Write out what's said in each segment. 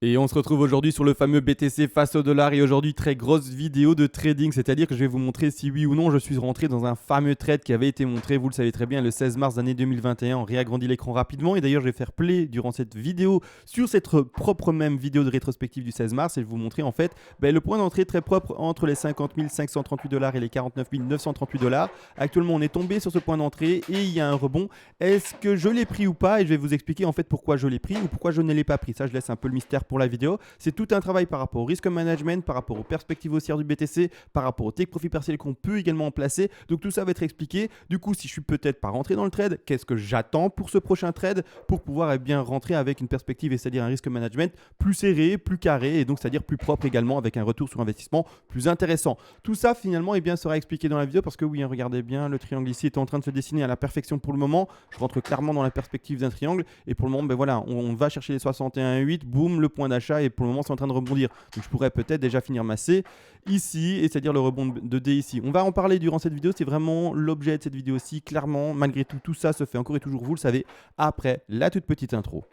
Et on se retrouve aujourd'hui sur le fameux BTC face au dollar et aujourd'hui très grosse vidéo de trading, c'est-à-dire que je vais vous montrer si oui ou non je suis rentré dans un fameux trade qui avait été montré, vous le savez très bien, le 16 mars d'année 2021. On réagrandit l'écran rapidement et d'ailleurs je vais faire play durant cette vidéo sur cette propre même vidéo de rétrospective du 16 mars et je vais vous montrer en fait le point d'entrée très propre entre les 50 538 dollars et les 49 938 dollars. Actuellement on est tombé sur ce point d'entrée et il y a un rebond. Est-ce que je l'ai pris ou pas? Et je vais vous expliquer en fait pourquoi je l'ai pris ou pourquoi je ne l'ai pas pris. Ça je laisse un peu le mystère pour la vidéo. C'est tout un travail par rapport au risque management, par rapport aux perspectives haussières du BTC, par rapport au take profit partiel qu'on peut également placer. Donc tout ça va être expliqué. Du coup, si je suis peut-être pas rentré dans le trade, qu'est-ce que j'attends pour ce prochain trade pour pouvoir bien rentrer avec une perspective, et c'est-à-dire un risque management plus serré, plus carré et donc c'est-à-dire plus propre également avec un retour sur investissement plus intéressant. Tout ça finalement sera expliqué dans la vidéo parce que oui, regardez bien, le triangle ici est en train de se dessiner à la perfection pour le moment. Je rentre clairement dans la perspective d'un triangle et pour le moment, voilà, on va chercher les 61,8, boum, le point d'achat et pour le moment c'est en train de rebondir. Donc je pourrais peut-être déjà finir ma C ici, et c'est-à-dire le rebond de D ici. On va en parler durant cette vidéo, c'est vraiment l'objet de cette vidéo-ci. Clairement, malgré tout, tout ça se fait encore et toujours, vous le savez, après la toute petite intro.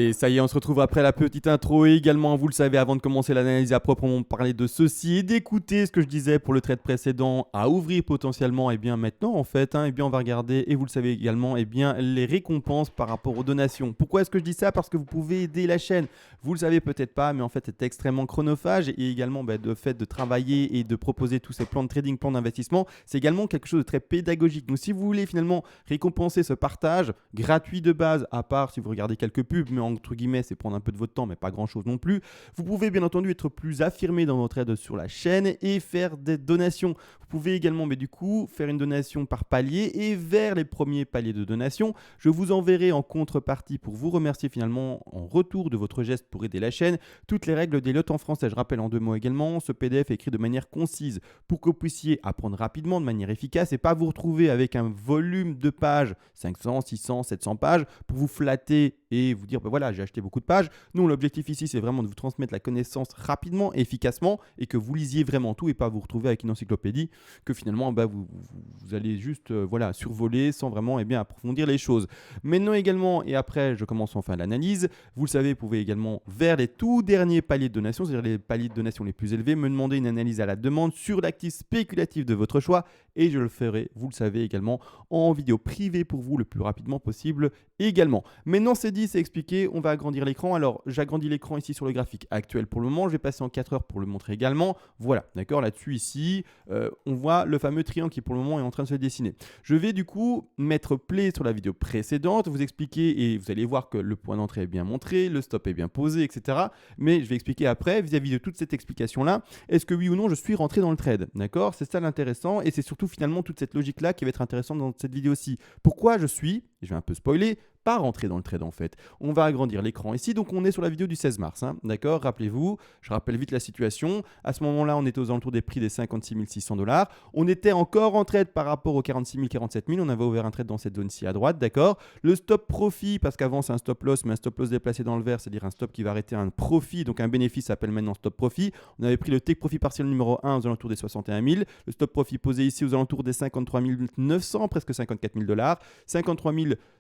Et ça y est, on se retrouve après la petite intro et également, vous le savez, avant de commencer l'analyse à proprement parler de ceci et d'écouter ce que je disais pour le trade précédent à ouvrir potentiellement, et bien maintenant en fait, et bien on va regarder, et vous le savez également, les récompenses par rapport aux donations. Pourquoi est-ce que je dis ça? Parce que vous pouvez aider la chaîne. Vous le savez peut-être pas, mais en fait c'est extrêmement chronophage et également de fait de travailler et de proposer tous ces plans de trading, plans d'investissement, c'est également quelque chose de très pédagogique. Donc si vous voulez finalement récompenser ce partage gratuit de base, à part si vous regardez quelques pubs, mais entre guillemets, c'est prendre un peu de votre temps, mais pas grand-chose non plus. Vous pouvez bien entendu être plus affirmé dans votre aide sur la chaîne et faire des donations. Vous pouvez également, mais du coup, faire une donation par palier et vers les premiers paliers de donation, je vous enverrai en contrepartie pour vous remercier finalement en retour de votre geste pour aider la chaîne, toutes les règles des lots en français. Je rappelle en 2 mots également, ce PDF est écrit de manière concise pour que vous puissiez apprendre rapidement, de manière efficace et pas vous retrouver avec un volume de pages, 500, 600, 700 pages, pour vous flatter et vous dire, voilà, j'ai acheté beaucoup de pages. Nous, l'objectif ici, c'est vraiment de vous transmettre la connaissance rapidement et efficacement et que vous lisiez vraiment tout et pas vous retrouver avec une encyclopédie que finalement, vous allez juste survoler sans vraiment approfondir les choses. Maintenant également, et après, je commence enfin l'analyse. Vous le savez, vous pouvez également, vers les tout derniers paliers de donation, c'est-à-dire les paliers de donation les plus élevés, me demander une analyse à la demande sur l'actif spéculatif de votre choix et je le ferai, vous le savez également, en vidéo privée pour vous le plus rapidement possible également. Maintenant, c'est dit, c'est expliqué, on va agrandir l'écran. Alors, j'agrandis l'écran ici sur le graphique actuel pour le moment. Je vais passer en 4 heures pour le montrer également. Voilà, d'accord, là-dessus, ici, on voit le fameux triangle qui, pour le moment, est en train de se dessiner. Je vais du coup mettre play sur la vidéo précédente, vous expliquer, et vous allez voir que le point d'entrée est bien montré, le stop est bien posé, etc. Mais je vais expliquer après, vis-à-vis de toute cette explication-là, est-ce que oui ou non, je suis rentré dans le trade, d'accord? C'est ça l'intéressant, et c'est surtout finalement toute cette logique-là qui va être intéressante dans cette vidéo-ci. Pourquoi je suis, je vais un peu spoiler, pas rentrer dans le trade en fait. On va agrandir l'écran ici, donc on est sur la vidéo du 16 mars, d'accord? Rappelez-vous, je rappelle vite la situation. À ce moment-là, on était aux alentours des prix des 56 600 dollars. On était encore en trade par rapport aux 46 000, 47 000. On avait ouvert un trade dans cette zone-ci à droite, d'accord? Le stop profit, parce qu'avant c'est un stop loss, mais un stop loss déplacé dans le vert, c'est-à-dire un stop qui va arrêter un profit, donc un bénéfice s'appelle maintenant stop profit. On avait pris le take profit partiel numéro 1 aux alentours des 61 000. Le stop profit posé ici aux alentours des 53 900, presque 54 000 dollars. 53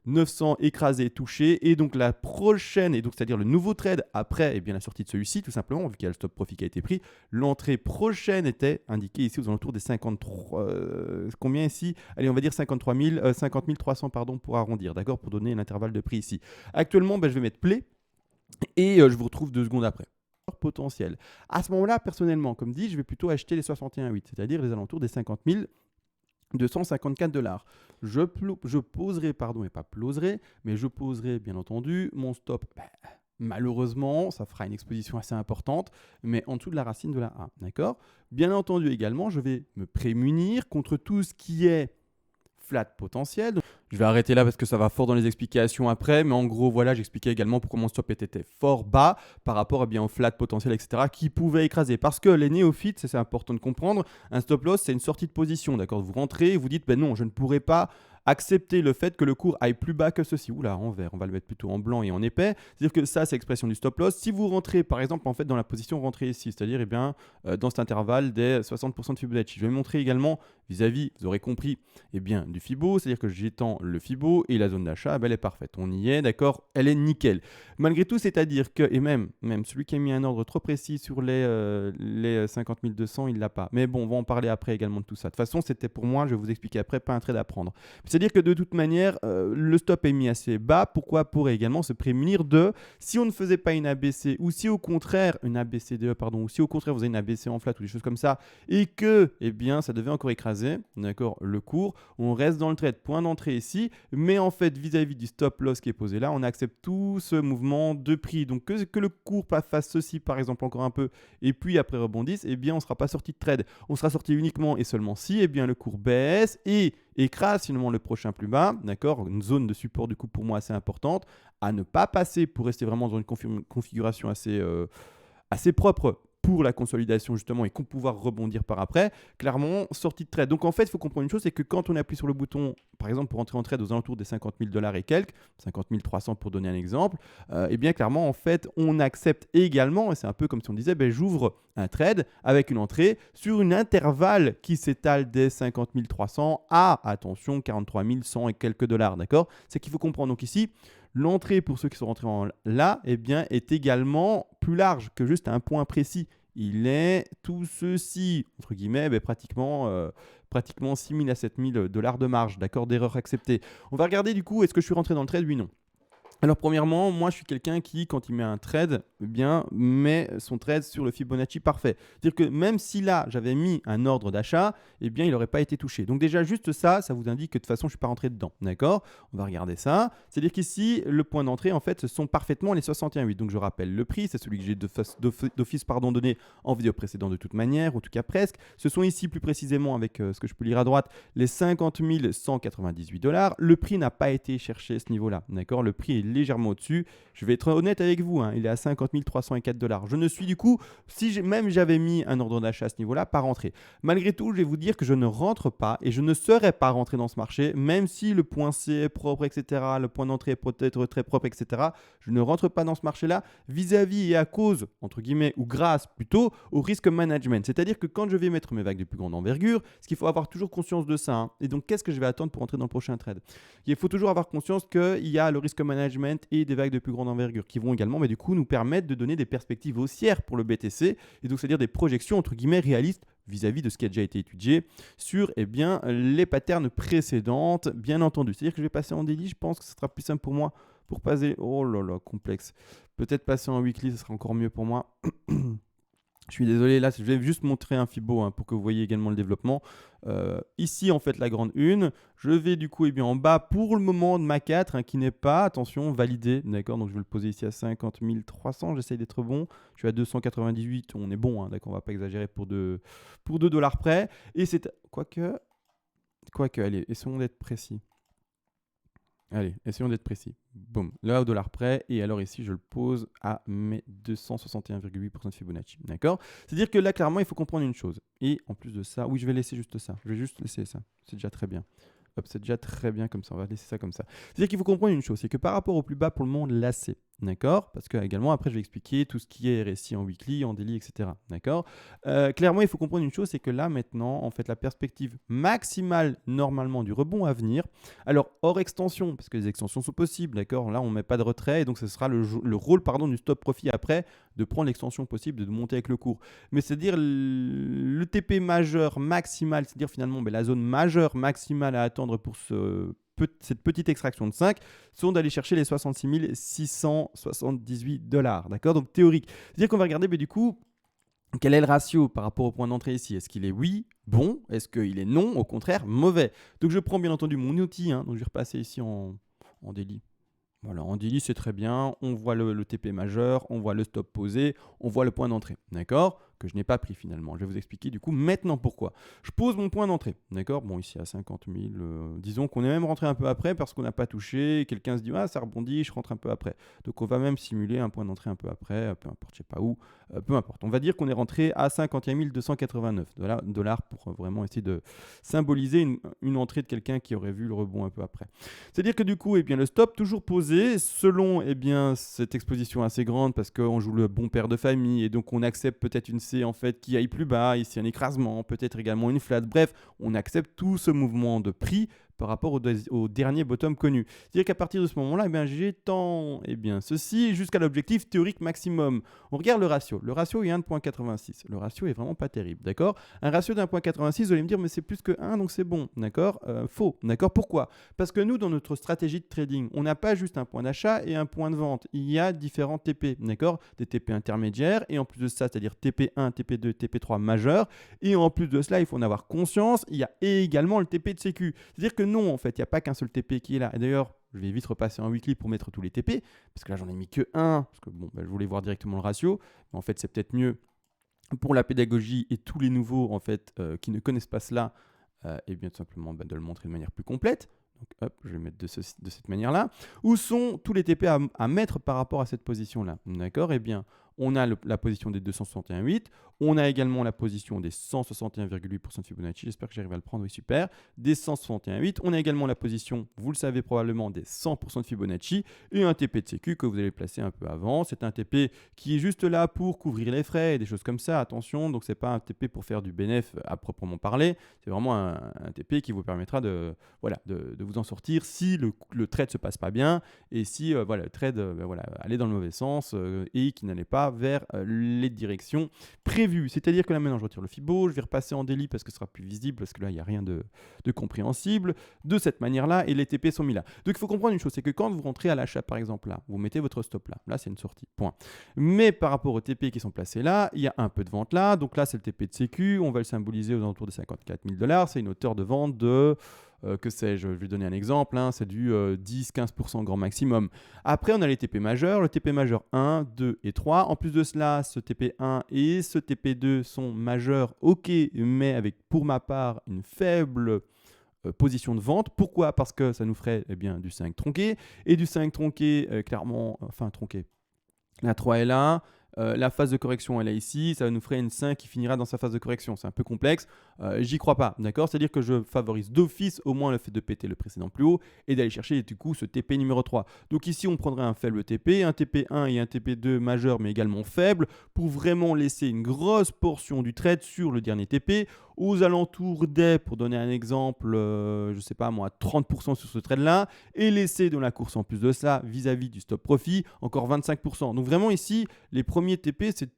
900 écrasé, touché, et donc la prochaine, et donc c'est-à-dire le nouveau trade après la sortie de celui-ci, tout simplement, vu qu'il y a le stop profit qui a été pris, l'entrée prochaine était indiquée ici aux alentours des 53, combien ici? Allez, on va dire 50 300 pardon, pour arrondir, d'accord, pour donner l'intervalle de prix ici. Actuellement, je vais mettre play, et je vous retrouve 2 secondes après. Potentiel. À ce moment-là, personnellement, comme dit, je vais plutôt acheter les 61,8, c'est-à-dire les alentours des 50 254 dollars. Je poserai, pardon, et pas ploserai, mais je poserai bien entendu mon stop. Malheureusement, ça fera une exposition assez importante, mais en dessous de la racine de la A, d'accord? Bien entendu également, je vais me prémunir contre tout ce qui est flat potentiel. Je vais arrêter là parce que ça va fort dans les explications après, mais en gros, voilà, j'expliquais également pourquoi mon stop était fort bas par rapport au flat potentiel, etc., qui pouvait écraser. Parce que les néophytes, c'est important de comprendre, un stop loss, c'est une sortie de position, d'accord? Vous rentrez et vous dites, non, je ne pourrai pas accepter le fait que le cours aille plus bas que ceci. Oula, en vert, on va le mettre plutôt en blanc et en épais. C'est-à-dire que ça, c'est l'expression du stop loss. Si vous rentrez, par exemple, en fait, dans la position rentrée ici, c'est-à-dire dans cet intervalle des 60% de Fibonacci. Je vais montrer également vis-à-vis, vous aurez compris, du Fibo, c'est-à-dire que j'étends le Fibo et la zone d'achat, elle est parfaite. On y est, d'accord, elle est nickel. Malgré tout, c'est-à-dire que, et même celui qui a mis un ordre trop précis sur les 50 200, il ne l'a pas. Mais bon, on va en parler après également de tout ça. De toute façon, c'était pour moi, je vais vous expliquer après, pas un trade à prendre. C'est-à-dire que de toute manière, le stop est mis assez bas. Pourquoi? Pour également se prémunir de, si on ne faisait pas une ABC, ou si au contraire, une ABCDE, pardon, ou si au contraire vous avez une ABC en flat ou des choses comme ça, et que, ça devait encore écraser, d'accord, le cours, on reste dans le trade, point d'entrée ici, mais en fait, vis-à-vis du stop loss qui est posé là, on accepte tout ce mouvement de prix. Donc que le cours fasse ceci, par exemple, encore un peu, et puis après rebondisse, on ne sera pas sorti de trade. On sera sorti uniquement et seulement si, le cours baisse et écrase finalement le prochain plus bas, d'accord, une zone de support du coup pour moi assez importante, à ne pas passer pour rester vraiment dans une configuration assez propre pour la consolidation justement et qu'on pouvoir rebondir par après, clairement sortie de trade. Donc en fait, il faut comprendre une chose, c'est que quand on appuie sur le bouton, par exemple pour entrer en trade aux alentours des 50 000 $ et quelques, 50 300 pour donner un exemple, clairement en fait, on accepte également, et c'est un peu comme si on disait, j'ouvre un trade avec une entrée sur une intervalle qui s'étale des 50 300 à, attention, 43 100 et quelques dollars, d'accord? C'est qu'il faut comprendre donc ici, l'entrée pour ceux qui sont rentrés en là, est également plus large que juste un point précis. Il est tout ceci, entre guillemets, pratiquement 6 000 à 7 000 $ de marge, d'accord, d'erreur acceptée. On va regarder du coup, est-ce que je suis rentré dans le trade? Oui, non. Alors premièrement, moi je suis quelqu'un qui, quand il met un trade, met son trade sur le Fibonacci parfait. C'est-à-dire que même si là j'avais mis un ordre d'achat, il n'aurait pas été touché. Donc déjà juste ça vous indique que de toute façon je ne suis pas rentré dedans. D'accord? On va regarder ça. C'est-à-dire qu'ici, le point d'entrée, en fait, ce sont parfaitement les 61,8. Donc je rappelle le prix, c'est celui que j'ai d'office donné en vidéo précédente de toute manière, en tout cas presque. Ce sont ici plus précisément avec ce que je peux lire à droite, les 50 198 $. Le prix n'a pas été cherché à ce niveau-là. D'accord? Le prix est légèrement au-dessus. Je vais être honnête avec vous, il est à 50 304 $. Je ne suis du coup, si même j'avais mis un ordre d'achat à ce niveau-là, pas rentré. Malgré tout, je vais vous dire que je ne rentre pas et je ne serais pas rentré dans ce marché, même si le point C est propre, etc., le point d'entrée est peut-être très propre, etc. Je ne rentre pas dans ce marché-là vis-à-vis et à cause, entre guillemets, ou grâce plutôt, au risque management. C'est-à-dire que quand je vais mettre mes vagues de plus grande envergure, ce qu'il faut avoir toujours conscience de ça. Et donc, qu'est-ce que je vais attendre pour entrer dans le prochain trade? Il faut toujours avoir conscience qu'il y a le risque management et des vagues de plus grande envergure qui vont également du coup nous permettre de donner des perspectives haussières pour le BTC et donc c'est-à-dire des projections entre guillemets réalistes vis-à-vis de ce qui a déjà été étudié sur les patterns précédentes, bien entendu. C'est-à-dire que je vais passer en daily, je pense que ce sera plus simple pour moi pour passer. Oh là là, complexe. Peut-être passer en weekly, ce sera encore mieux pour moi. Je suis désolé, là, je vais juste montrer un Fibo pour que vous voyez également le développement. Ici, en fait, la grande 1. Je vais du coup en bas pour le moment de ma 4 qui n'est pas, attention, validé. D'accord, donc je vais le poser ici à 50 300. J'essaye d'être bon. Je suis à 298. On est bon, d'accord, on ne va pas exagérer pour 2 $ près. Et c'est. Quoique, allez, essayons d'être précis. Allez, essayons d'être précis. Boum, là au dollar près. Et alors ici, je le pose à mes 261,8% de Fibonacci. D'accord? C'est-à-dire que là, clairement, il faut comprendre une chose. Et en plus de ça, oui, je vais laisser juste ça. Je vais juste laisser ça. C'est déjà très bien. Hop, c'est déjà très bien comme ça. On va laisser ça comme ça. C'est-à-dire qu'il faut comprendre une chose. C'est que par rapport au plus bas pour le moment, là, c'est. D'accord? Parce que également, après, je vais expliquer tout ce qui est RSI en weekly, en daily, etc. D'accord? Clairement, il faut comprendre une chose, c'est que là, maintenant, en fait, la perspective maximale, normalement, du rebond à venir, alors, hors extension, parce que les extensions sont possibles, d'accord? Là, on ne met pas de retrait, et donc ce sera le rôle du stop profit après, de prendre l'extension possible, de monter avec le cours. Mais c'est-à-dire le TP majeur maximal, c'est-à-dire finalement la zone majeure maximale à attendre pour cette petite extraction de 5 sont d'aller chercher les 66 678 $. D'accord? Donc théorique. C'est-à-dire qu'on va regarder du coup quel est le ratio par rapport au point d'entrée ici. Est-ce qu'il est oui, bon? Est-ce qu'il est non, au contraire, mauvais? Donc je prends bien entendu mon outil. Donc je vais repasser ici en daily. Voilà, en daily, c'est très bien. On voit le TP majeur, on voit le stop posé, on voit le point d'entrée. D'accord? que je n'ai pas pris finalement. Je vais vous expliquer du coup maintenant pourquoi. Je pose mon point d'entrée, d'accord? Bon, ici à 50 000, disons qu'on est même rentré un peu après parce qu'on n'a pas touché, quelqu'un se dit « Ah, ça rebondit, je rentre un peu après ». Donc on va même simuler un point d'entrée un peu après, peu importe, je sais pas où, peu importe. On va dire qu'on est rentré à 51 289 dollars pour vraiment essayer de symboliser une entrée de quelqu'un qui aurait vu le rebond un peu après. C'est-à-dire que du coup, eh bien, le stop toujours posé selon cette exposition assez grande parce qu'on joue le bon père de famille et donc on accepte peut-être une C en fait qui aille plus bas, ici un écrasement, peut-être également une flat. Bref, on accepte tout ce mouvement de prix par rapport au dernier bottom connu. C'est-à-dire qu'à partir de ce moment-là, j'étends ceci jusqu'à l'objectif théorique maximum. On regarde le ratio. Le ratio est 1,86. Le ratio est vraiment pas terrible, d'accord? Un ratio d'1,86, vous allez me dire, mais c'est plus que 1, donc c'est bon, d'accord? Faux, d'accord? Pourquoi? Parce que nous, dans notre stratégie de trading, on n'a pas juste un point d'achat et un point de vente. Il y a différents TP, d'accord? Des TP intermédiaires et en plus de ça, c'est-à-dire TP1, TP2, TP3 majeurs. Et en plus de cela, il faut en avoir conscience, il y a également le TP de sécu. C'est-à-dire que non, en fait, il n'y a pas qu'un seul TP qui est là. Et d'ailleurs, je vais vite repasser en weekly pour mettre tous les TP, parce que là, j'en ai mis que un, parce que je voulais voir directement le ratio. Mais en fait, c'est peut-être mieux pour la pédagogie et tous les nouveaux, en fait, qui ne connaissent pas cela, et bien tout simplement de le montrer de manière plus complète. Donc, hop, je vais mettre de cette manière-là. Où sont tous les TP à mettre par rapport à cette position-là? D'accord? Eh bien, on a la position des 261,8. On a également la position des 161,8% de Fibonacci. J'espère que j'arrive à le prendre. Oui, super. Des 161,8. On a également la position, vous le savez probablement, des 100% de Fibonacci. Et un TP de sécu que vous allez placer un peu avant. C'est un TP qui est juste là pour couvrir les frais et des choses comme ça. Attention, donc ce n'est pas un TP pour faire du bénéf à proprement parler. C'est vraiment un TP qui vous permettra de vous en sortir si le trade se passe pas bien et si le trade allait dans le mauvais sens et qui n'allait pas vers les directions prévues. C'est-à-dire que là maintenant je retire le Fibo, je vais repasser en daily parce que ce sera plus visible, parce que là il n'y a rien de compréhensible de cette manière-là et les TP sont mis là. Donc il faut comprendre une chose, c'est que quand vous rentrez à l'achat par exemple là, vous mettez votre stop là, là c'est une sortie, point. Mais par rapport aux TP qui sont placés là, il y a un peu de vente là, donc là c'est le TP de sécu, on va le symboliser aux alentours de 54 000 $, c'est une hauteur de vente de... que sais-je, je vais donner un exemple, c'est du 10-15% grand maximum. Après, on a les TP majeurs, le TP majeur 1, 2 et 3. En plus de cela, ce TP1 et ce TP2 sont majeurs, ok, mais avec pour ma part une faible position de vente. Pourquoi? Parce que ça nous ferait du 5 tronqué, et du 5 tronqué, clairement, enfin tronqué, la 3 est là. La phase de correction elle est ici, ça nous ferait une 5 qui finira dans sa phase de correction. C'est un peu complexe, j'y crois pas, d'accord? C'est-à-dire que je favorise d'office au moins le fait de péter le précédent plus haut et d'aller chercher du coup ce TP numéro 3. Donc ici on prendrait un faible TP, un TP1 et un TP2 majeur mais également faible pour vraiment laisser une grosse portion du trade sur le dernier TP aux alentours des, pour donner un exemple, je sais pas moi, 30% sur ce trade-là et laisser dans la course en plus de ça vis-à-vis du stop profit encore 25%. Donc vraiment ici, les premiers TP, c'est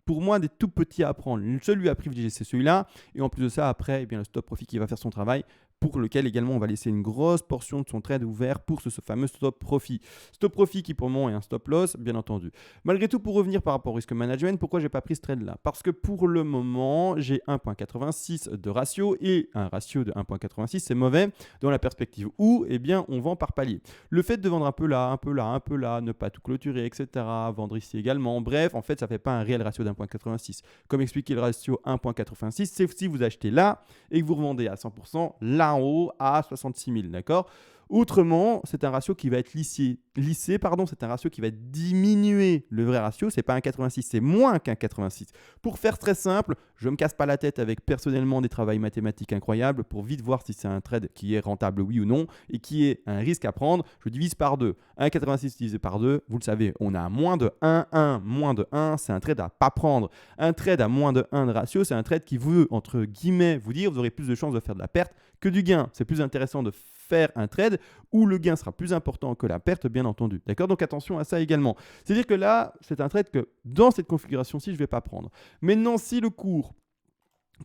pour moi des tout petits à prendre. Celui à privilégier, c'est celui-là. Et en plus de ça, après, le stop profit qui va faire son travail, pour lequel également on va laisser une grosse portion de son trade ouvert pour ce fameux stop profit. Stop profit qui pour moi est un stop loss, bien entendu. Malgré tout, pour revenir par rapport au risk management, pourquoi j'ai pas pris ce trade-là? Parce que pour le moment, j'ai 1,86 de ratio et un ratio de 1,86, c'est mauvais dans la perspective où on vend par palier. Le fait de vendre un peu là, un peu là, un peu là, ne pas tout clôturer, etc., vendre ici également, bref, en fait, ça fait pas un réel ratio d'1,86. Comme expliqué, le ratio 1,86, c'est si vous achetez là et que vous revendez à 100%, là en haut à 66 000, d'accord? Autrement, c'est un ratio qui va être lissé, c'est un ratio qui va diminuer le vrai ratio, c'est pas un 86, c'est moins qu'un 86. Pour faire très simple, je me casse pas la tête avec personnellement des travails mathématiques incroyables pour vite voir si c'est un trade qui est rentable oui ou non et qui est un risque à prendre, je divise par 2. 1,86 divisé par 2, vous le savez, on a moins de 1, moins de 1, c'est un trade à pas prendre. Un trade à moins de 1 de ratio, c'est un trade qui veut, entre guillemets, vous dire, vous aurez plus de chances de faire de la perte que du gain. C'est plus intéressant de faire un trade où le gain sera plus important que la perte, bien entendu. D'accord? Donc attention à ça également. C'est-à-dire que là, c'est un trade que dans cette configuration-ci, je ne vais pas prendre. Maintenant, si le cours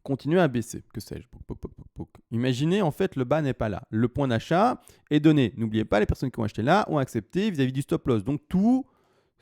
continue à baisser, que sais-je, imaginez en fait le bas n'est pas là. Le point d'achat est donné. N'oubliez pas, les personnes qui ont acheté là ont accepté vis-à-vis du stop loss. Donc tout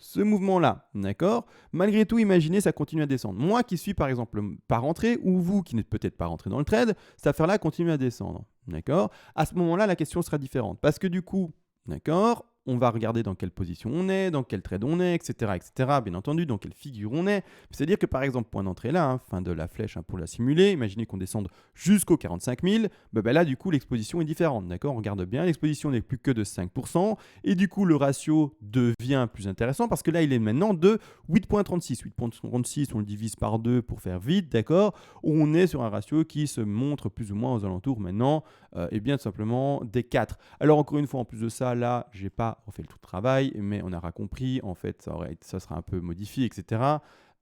ce mouvement-là, d'accord? Malgré tout, imaginez, ça continue à descendre. Moi qui suis par exemple pas rentré, ou vous qui n'êtes peut-être pas rentré dans le trade, cette affaire-là continue à descendre, d'accord? À ce moment-là, la question sera différente. Parce que du coup, d'accord, on va regarder dans quelle position on est, dans quel trade on est, etc. Bien entendu, dans quelle figure on est. C'est-à-dire que par exemple, point d'entrée là, fin de la flèche pour la simuler, imaginez qu'on descende jusqu'au 45 000, là du coup l'exposition est différente, d'accord? On regarde bien, l'exposition n'est plus que de 5%, et du coup le ratio devient plus intéressant parce que là il est maintenant de 8,36. 8,36, on le divise par 2 pour faire vite, d'accord? On est sur un ratio qui se montre plus ou moins aux alentours maintenant, et bien tout simplement des 4. Alors encore une fois, en plus de ça, là, j'ai pas refait tout le travail, mais on aura compris, en fait, ça sera un peu modifié, etc.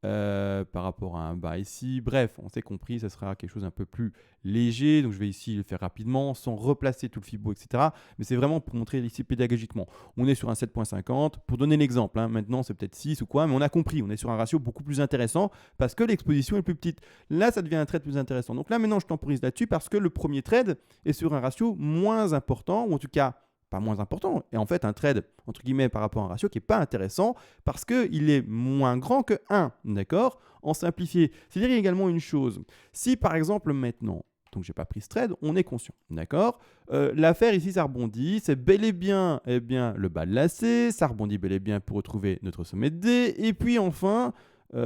Par rapport à un bas ici. Bref, on s'est compris, ça sera quelque chose un peu plus léger. Donc je vais ici le faire rapidement, sans replacer tout le fibo, etc. Mais c'est vraiment pour montrer ici pédagogiquement. On est sur un 7,50. Pour donner l'exemple, maintenant c'est peut-être 6 ou quoi, mais on a compris, on est sur un ratio beaucoup plus intéressant parce que l'exposition est plus petite. Là, ça devient un trade plus intéressant. Donc là, maintenant, je temporise là-dessus parce que le premier trade est sur un ratio moins important, ou en tout cas, pas moins important, et en fait un trade, entre guillemets, par rapport à un ratio qui n'est pas intéressant parce qu'il est moins grand que 1, d'accord? En simplifié. C'est-à-dire également une chose, si par exemple maintenant, donc j'ai pas pris ce trade, on est conscient, d'accord? L'affaire ici, ça rebondit, c'est bel et bien, le bas de lacet, ça rebondit bel et bien pour retrouver notre sommet de D, et puis enfin,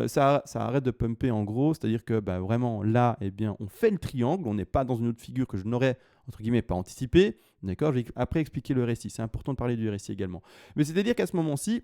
ça arrête de pumper en gros, c'est-à-dire que vraiment là, on fait le triangle, on n'est pas dans une autre figure que je n'aurais, entre guillemets, pas anticipé, d'accord? Je vais après expliquer le récit, c'est important de parler du récit également. Mais c'est-à-dire qu'à ce moment-ci,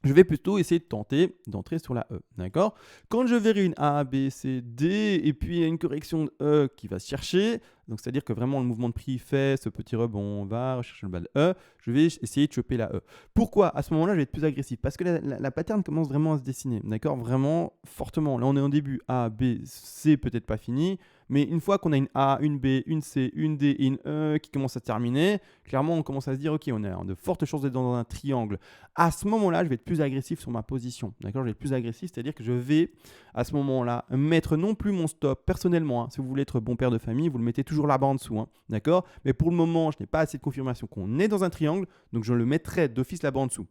je vais plutôt essayer de tenter d'entrer sur la E, d'accord? Quand je verrai une A, B, C, D, et puis une correction de E qui va se chercher, donc c'est-à-dire que vraiment le mouvement de prix fait ce petit rebond, on va rechercher le bas de E, je vais essayer de choper la E. Pourquoi? À ce moment-là, je vais être plus agressif, parce que la pattern commence vraiment à se dessiner, d'accord? Vraiment fortement. Là, on est en début, A, B, C, peut-être pas fini, mais une fois qu'on a une A, une B, une C, une D et une E qui commence à terminer, clairement, on commence à se dire, ok, on a de fortes chances d'être dans un triangle. À ce moment-là, je vais être plus agressif sur ma position, d'accord? Je vais être plus agressif, c'est-à-dire que je vais, à ce moment-là, mettre non plus mon stop personnellement. Si vous voulez être bon père de famille, vous le mettez toujours là-bas en dessous, d'accord? Mais pour le moment, je n'ai pas assez de confirmation qu'on est dans un triangle, donc je le mettrai d'office là-bas en dessous.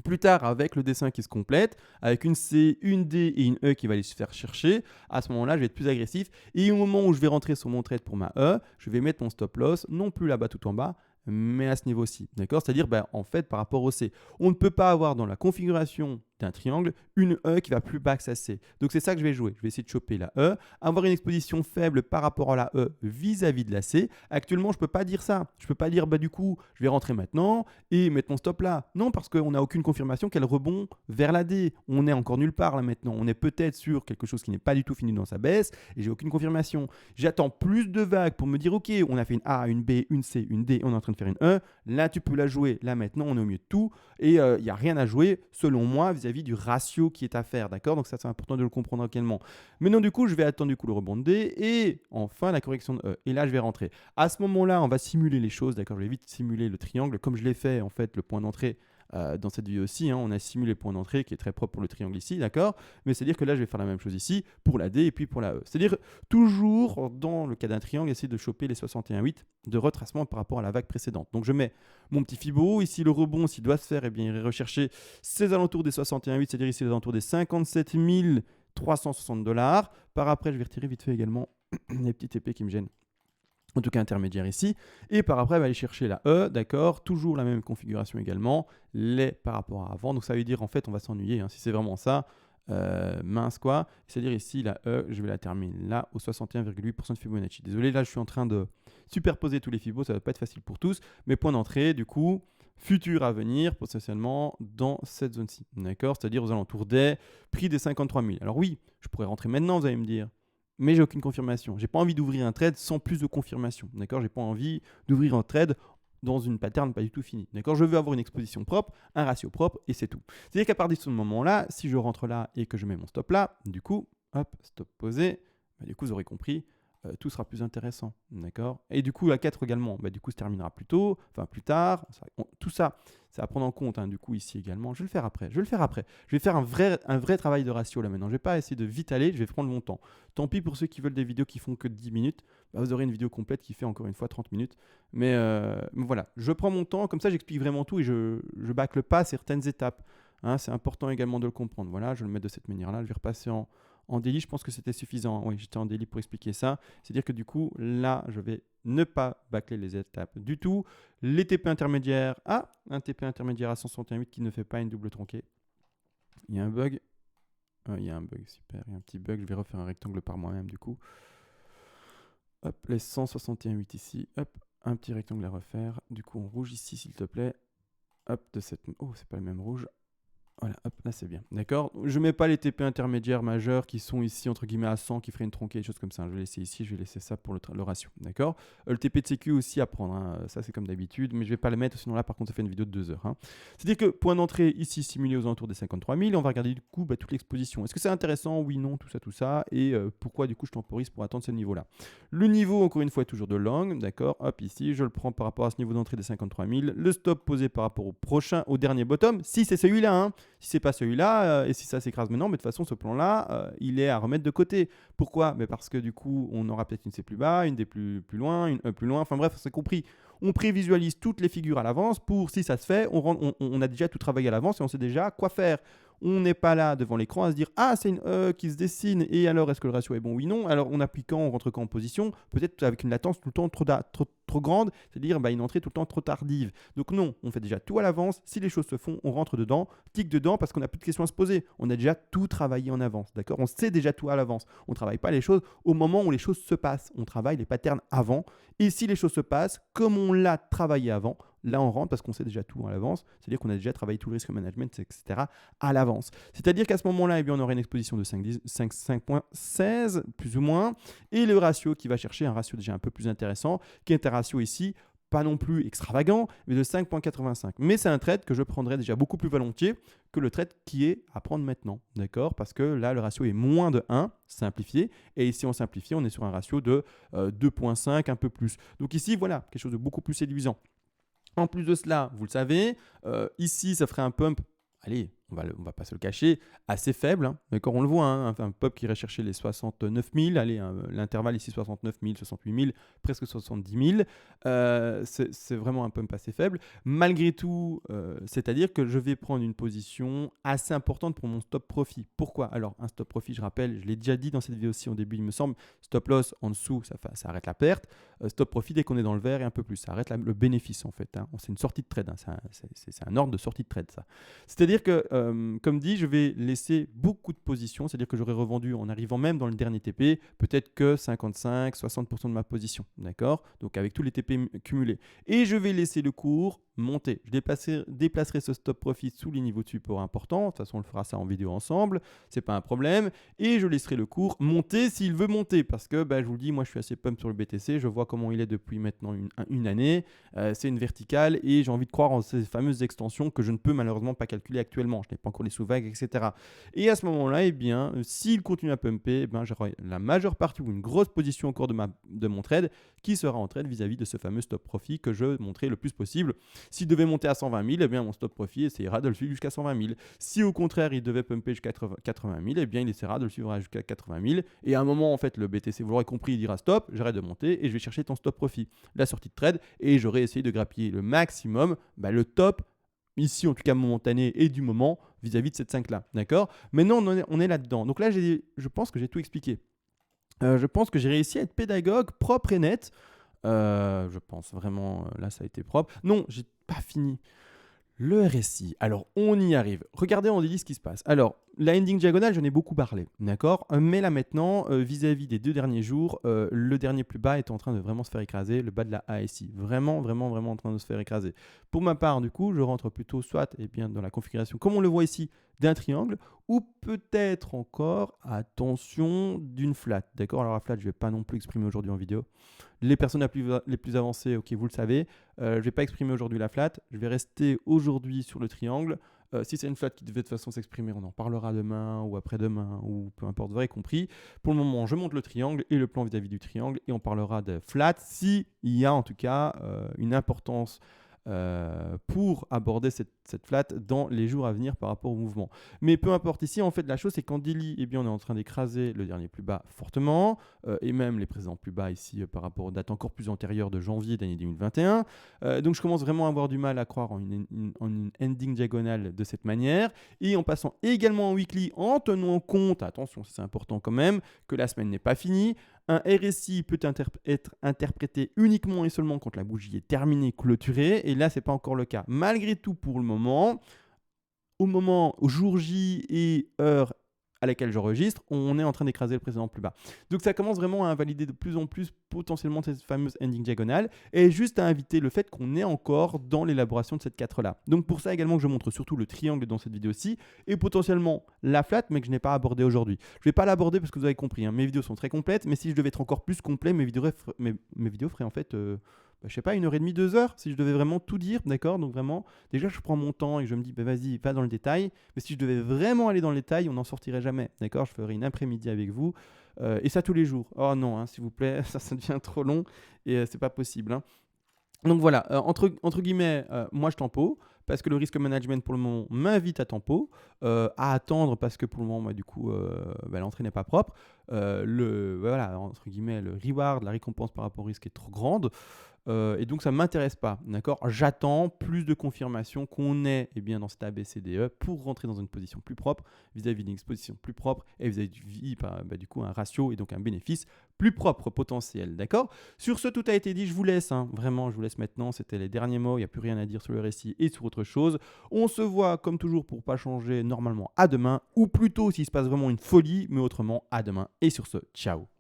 Plus tard, avec le dessin qui se complète, avec une C, une D et une E qui va aller se faire chercher, à ce moment-là, je vais être plus agressif. Et au moment où je vais rentrer sur mon trade pour ma E, je vais mettre mon stop loss, non plus là-bas tout en bas, mais à ce niveau-ci. D'accord? C'est-à-dire, en fait, par rapport au C, on ne peut pas avoir dans la configuration d'un triangle une E qui va plus bas que sa C. Donc c'est ça que je vais jouer. Je vais essayer de choper la E, avoir une exposition faible par rapport à la E vis-à-vis de la C. Actuellement, je ne peux pas dire ça. Je ne peux pas dire du coup, je vais rentrer maintenant et mettre mon stop là. Non, parce qu'on n'a aucune confirmation qu'elle rebond vers la D. On est encore nulle part là maintenant. On est peut-être sur quelque chose qui n'est pas du tout fini dans sa baisse et j'ai aucune confirmation. J'attends plus de vagues pour me dire ok, on a fait une A, une B, une C, une D, on est en train de faire une E. Là, tu peux la jouer. Là maintenant, on est au milieu de tout et il n'y a rien à jouer selon moi vis-à-vis du ratio qui est à faire, d'accord? Donc ça, c'est important de le comprendre également. Maintenant, du coup, je vais attendre du coup le rebond de D et enfin la correction de E. Et là, je vais rentrer. À ce moment-là, on va simuler les choses, d'accord? Je vais vite simuler le triangle comme je l'ai fait, en fait, le point d'entrée dans cette vidéo aussi. On a simulé le point d'entrée qui est très propre pour le triangle ici, d'accord? Mais c'est-à-dire que là, je vais faire la même chose ici pour la D et puis pour la E. C'est-à-dire toujours, dans le cas d'un triangle, essayer de choper les 61,8 de retracement par rapport à la vague précédente. Donc, je mets mon petit fibo. Ici, le rebond, s'il doit se faire, il irait rechercher ces alentours des 61,8, c'est-à-dire ici les alentours des 57 360 $. Par après, je vais retirer vite fait également les petits TP qui me gênent. En tout cas intermédiaire ici. Et par après, on va aller chercher la E, d'accord? Toujours la même configuration également, les par rapport à avant. Donc ça veut dire, en fait, on va s'ennuyer, si c'est vraiment ça. Mince quoi. C'est-à-dire ici, la E, je vais la terminer là, au 61,8% de Fibonacci. Désolé, là, je suis en train de superposer tous les Fibos, ça va pas être facile pour tous. Mais point d'entrée, du coup, futur à venir, potentiellement dans cette zone-ci, d'accord? C'est-à-dire aux alentours des prix des 53 000. Alors oui, je pourrais rentrer maintenant, vous allez me dire. Mais j'ai aucune confirmation. J'ai pas envie d'ouvrir un trade sans plus de confirmation. D'accord? J'ai pas envie d'ouvrir un trade dans une pattern pas du tout finie. D'accord? Je veux avoir une exposition propre, un ratio propre et c'est tout. C'est-à-dire qu'à partir de ce moment-là, si je rentre là et que je mets mon stop là, du coup, hop, stop posé, du coup, vous aurez compris, tout sera plus intéressant. D'accord? Et du coup, la 4 également, du coup, se terminera plus tôt, enfin plus tard. Tout ça, c'est à prendre en compte. Du coup, ici également, je vais le faire après. Je vais faire un vrai travail de ratio là maintenant. Je vais pas essayer de vite aller, je vais prendre mon temps. Tant pis pour ceux qui veulent des vidéos qui font que 10 minutes. Vous aurez une vidéo complète qui fait encore une fois 30 minutes. Mais voilà, je prends mon temps, comme ça j'explique vraiment tout et je bâcle pas certaines étapes. C'est important également de le comprendre. Voilà, je vais le mettre de cette manière-là. Je vais repasser en En daily, je pense que c'était suffisant. Oui, j'étais en daily pour expliquer ça. C'est-à-dire que du coup, là, je vais ne pas bâcler les étapes du tout. Les TP intermédiaires. Ah, un TP intermédiaire à 161,8 qui ne fait pas une double tronquée. Il y a un bug. Il y a un bug, super. Il y a un petit bug. Je vais refaire un rectangle par moi-même du coup. Hop, les 161,8 ici. Hop, un petit rectangle à refaire. Du coup, en rouge ici, s'il te plaît. Hop, de cette... Oh, c'est pas le même rouge. Voilà, hop, là c'est bien. D'accord. Je mets pas les TP intermédiaires majeurs qui sont ici entre guillemets à 100 qui feraient une tronquée, des choses comme ça. Je vais laisser ici, je vais laisser ça pour le ratio. D'accord. Le TP de sécu aussi à prendre. Hein. Ça c'est comme d'habitude, mais je vais pas le mettre, sinon là par contre ça fait une vidéo de 2 heures. Hein. C'est-à-dire que point d'entrée ici simulé aux alentours des 53 000. On va regarder du coup toute l'exposition. Est-ce que c'est intéressant? Oui, non, tout ça. Et pourquoi du coup je temporise pour atteindre ce niveau-là? Le niveau, encore une fois, est toujours de long. D'accord. Hop, ici, je le prends par rapport à ce niveau d'entrée des 53 000. Le stop posé par rapport au prochain, au dernier bottom. Si c'est celui-là, hein. Si c'est pas celui-là, et si ça s'écrase maintenant, mais de toute façon, ce plan-là, il est à remettre de côté. Pourquoi? Mais parce que du coup, on aura peut-être une C plus bas, une D plus loin, une E plus loin. Enfin bref, c'est compris. On prévisualise toutes les figures à l'avance pour, si ça se fait, on a déjà tout travaillé à l'avance et on sait déjà quoi faire. On n'est pas là devant l'écran à se dire « Ah, c'est une E qui se dessine, et alors est-ce que le ratio est bon? Oui, non. » Alors on appuie quand, on rentre quand en position? Peut-être avec une latence tout le temps trop grande, c'est-à-dire une entrée tout le temps trop tardive. Donc non, on fait déjà tout à l'avance. Si les choses se font, on rentre dedans, clique dedans parce qu'on n'a plus de questions à se poser. On a déjà tout travaillé en avance, d'accord? On sait déjà tout à l'avance. On ne travaille pas les choses au moment où les choses se passent. On travaille les patterns avant. Et si les choses se passent comme on l'a travaillé avant, là on rentre parce qu'on sait déjà tout à l'avance. C'est-à-dire qu'on a déjà travaillé tout le risque management, etc. à l'avance. C'est-à-dire qu'à ce moment-là, eh bien, on aurait une exposition de 5,16 plus ou moins. Et le ratio qui va chercher un ratio déjà un peu plus intéressant, qui est un ratio ici pas non plus extravagant, mais de 5,85. Mais c'est un trade que je prendrais déjà beaucoup plus volontiers que le trade qui est à prendre maintenant, d'accord? Parce que là, le ratio est moins de 1, simplifié, et ici, on simplifie, on est sur un ratio de 2,5, un peu plus. Donc ici, voilà, quelque chose de beaucoup plus séduisant. En plus de cela, vous le savez, ici, ça ferait un pump, allez, on va pas se le cacher, assez faible. Hein. D'accord, on le voit, hein, un pump qui irait chercher les 69 000, allez, l'intervalle ici 69 000, 68 000, presque 70 000. C'est vraiment un pump assez faible. Malgré tout, c'est-à-dire que je vais prendre une position assez importante pour mon stop profit. Pourquoi? Alors, un stop profit, je rappelle, je l'ai déjà dit dans cette vidéo aussi au début, il me semble, stop loss en dessous, ça arrête la perte. Stop profit dès qu'on est dans le vert et un peu plus, ça arrête le bénéfice en fait. Hein. C'est une sortie de trade, hein. C'est un ordre de sortie de trade ça. C'est-à-dire que comme dit, je vais laisser beaucoup de positions, c'est-à-dire que j'aurais revendu en arrivant même dans le dernier TP, peut-être que 55-60% de ma position, d'accord? Donc avec tous les TP cumulés. Et je vais laisser le cours monter. Je déplacerai ce stop profit sous les niveaux de support importants. De toute façon, on le fera ça en vidéo ensemble. C'est pas un problème. Et je laisserai le cours monter s'il veut monter. Parce que, je vous le dis, moi, je suis assez pump sur le BTC. Je vois comment il est depuis maintenant une année. C'est une verticale et j'ai envie de croire en ces fameuses extensions que je ne peux malheureusement pas calculer actuellement. Je n'ai pas encore les sous-vagues, etc. Et à ce moment-là, eh bien, s'il continue à pumper, eh bien, j'aurai la majeure partie ou une grosse position au cours de mon trade qui sera en trade vis-à-vis de ce fameux stop profit que je montrerai le plus possible. S'il devait monter à 120 000, eh bien, mon stop profit essayera de le suivre jusqu'à 120 000. Si au contraire, il devait pumper jusqu'à 80 000, eh bien, il essaiera de le suivre jusqu'à 80 000. Et à un moment, en fait, le BTC, vous l'aurez compris, il dira stop, j'arrête de monter et je vais chercher ton stop profit, la sortie de trade, et j'aurai essayé de grappiller le maximum, le top, ici en tout cas momentané et du moment, vis-à-vis de cette 5-là. D'accord? Maintenant, on est là-dedans. Donc là, je pense que j'ai tout expliqué. Je pense que j'ai réussi à être pédagogue, propre et net. Je pense vraiment, là ça a été propre. Non, j'ai pas fini. Le RSI, alors on y arrive. Regardez en délit ce qui se passe. Alors, la ending diagonale, j'en ai beaucoup parlé, d'accord? Mais là maintenant, vis-à-vis des 2 derniers jours, le dernier plus bas est en train de vraiment se faire écraser, le bas de la ASI. Vraiment, vraiment, vraiment en train de se faire écraser. Pour ma part, du coup, je rentre plutôt soit dans la configuration, comme on le voit ici, d'un triangle, ou peut-être encore, attention, d'une flat. D'accord? Alors la flat, je ne vais pas non plus exprimer aujourd'hui en vidéo. Les personnes les plus avancées, ok, vous le savez, je ne vais pas exprimer aujourd'hui la flat, je vais rester aujourd'hui sur le triangle. Si c'est une flat qui devait de toute façon s'exprimer, on en parlera demain ou après-demain ou peu importe, vous aurez compris. Pour le moment, je monte le triangle et le plan vis-à-vis du triangle et on parlera de flat s'il y a en tout cas une importance pour aborder cette cette flat dans les jours à venir par rapport au mouvement. Mais peu importe ici, en fait, la chose, c'est qu'en daily, eh bien, on est en train d'écraser le dernier plus bas fortement, et même les précédents plus bas ici par rapport aux dates encore plus antérieures de janvier d'année 2021. Donc, je commence vraiment à avoir du mal à croire en une ending diagonale de cette manière. Et en passant également en weekly, en tenant compte, attention, c'est important quand même, que la semaine n'est pas finie. Un RSI peut être interprété uniquement et seulement quand la bougie est terminée, clôturée, et là, ce n'est pas encore le cas. Malgré tout, pour le moment, au jour J et heure à laquelle j'enregistre, on est en train d'écraser le précédent plus bas. Donc ça commence vraiment à invalider de plus en plus potentiellement cette fameuse ending diagonale et juste à inviter le fait qu'on est encore dans l'élaboration de cette 4-là. Donc pour ça également que je montre surtout le triangle dans cette vidéo-ci et potentiellement la flat mais que je n'ai pas abordé aujourd'hui. Je ne vais pas l'aborder parce que vous avez compris, hein, mes vidéos sont très complètes, mais si je devais être encore plus complet, mes vidéos feraient en fait... je sais pas, 1h30, 2 heures, si je devais vraiment tout dire, d'accord? Donc vraiment, déjà je prends mon temps et je me dis, vas-y, va dans le détail. Mais si je devais vraiment aller dans le détail, on n'en sortirait jamais, d'accord? Je ferais une après-midi avec vous, et ça tous les jours. Oh non, hein, s'il vous plaît, ça devient trop long et c'est pas possible, hein. Donc voilà, entre guillemets, moi je tempo, parce que le risk management pour le moment m'invite à tempo, à attendre parce que pour le moment, du coup, l'entrée n'est pas propre. Voilà, entre guillemets, le reward, la récompense par rapport au risque est trop grande. Et donc ça ne m'intéresse pas, d'accord? J'attends plus de confirmation qu'on est bien, dans cet ABCDE pour rentrer dans une position plus propre vis-à-vis d'une exposition plus propre et vis-à-vis du coup un ratio et donc un bénéfice plus propre potentiel, d'accord? Sur ce, tout a été dit, je vous laisse, hein, vraiment, je vous laisse maintenant, c'était les derniers mots, il n'y a plus rien à dire sur le récit et sur autre chose. On se voit comme toujours pour pas changer normalement à demain, ou plutôt s'il se passe vraiment une folie, mais autrement à demain. Et sur ce, ciao!